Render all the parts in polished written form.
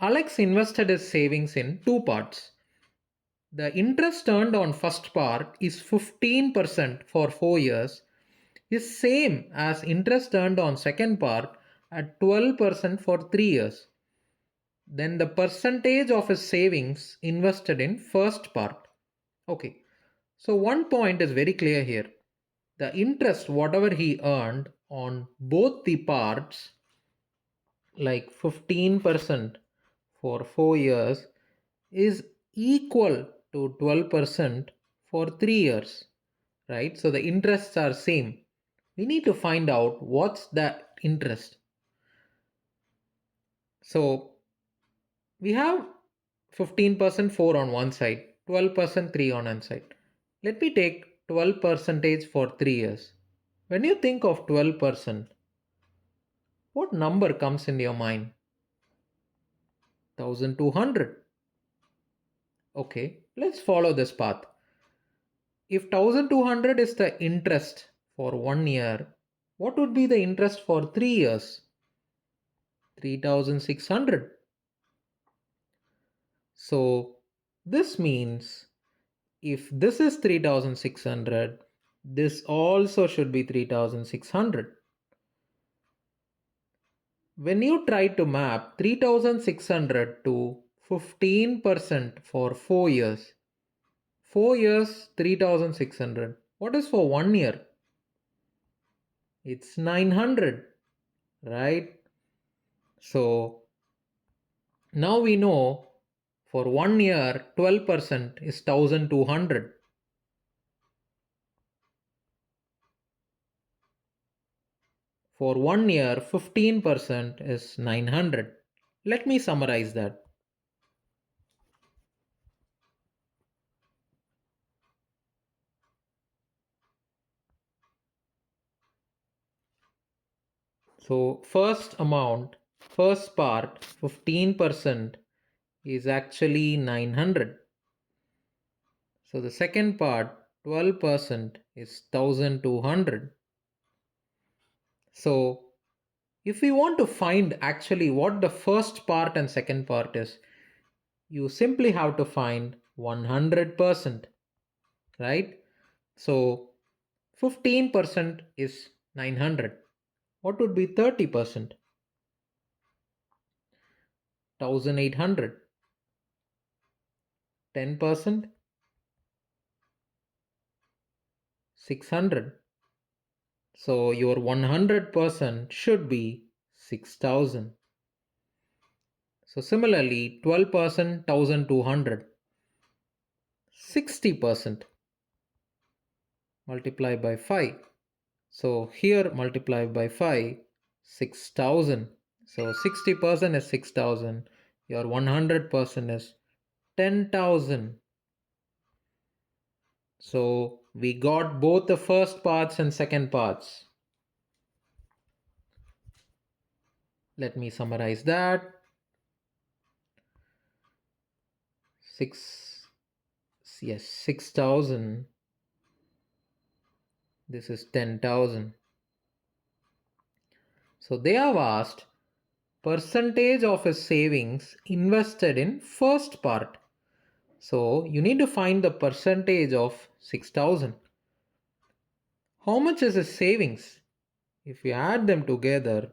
Alex invested his savings in two parts. The interest earned on first part is 15% for 4 years is same as interest earned on second part at 12% for 3 years. Then the percentage of his savings invested in first part. Okay. So one point is very clear here. The interest whatever he earned on both the parts like 15% for 4 years is equal to 12% for 3 years, right? So the interests are same. We need to find out what's that interest. So we have 15% 4 on one side, 12% 3 on one side. Let me take 12 percentage for 3 years. When you think of 12%, what number comes in your mind? 1200. Okay, let's follow this path. If 1200 is the interest for 1 year, what would be the interest for 3 years? 3600. So this means if this is 3600, this also should be 3600. When you try to map 3600 to 15% for 4 years, 4 years 3600. What is for 1 year? It's 900, right? So now we know for 1 year 12% is 1200. For 1 year 15% is 900. Let me summarize that. So first amount, first part 15% is actually 900. So the second part 12% is 1200. So if we want to find actually what the first part and second part is, you simply have to find 100%, right? So 15% is 900. What would be 30%? 1800. 10%? 600. So your 100% should be 6000. So similarly 12% 1200. 60% multiply by 5. So here multiply by 5, 6000. So 60% is 6000. Your 100% is 10,000. So we got both the first parts and second parts. Let me summarize that. 6,000. This is 10,000. So they have asked percentage of his savings invested in first part. So you need to find the percentage of 6,000. How much is his savings? If you add them together,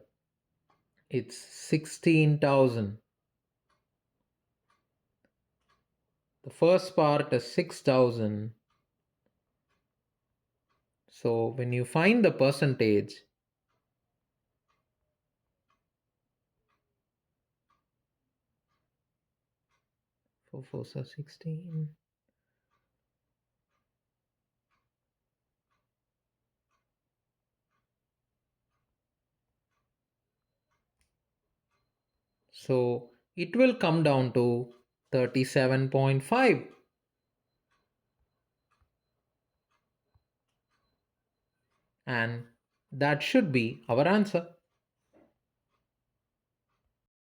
it's 16,000. The first part is 6,000. So when you find the percentage, 4 4 are 16. So it will come down to 37.5. And that should be our answer.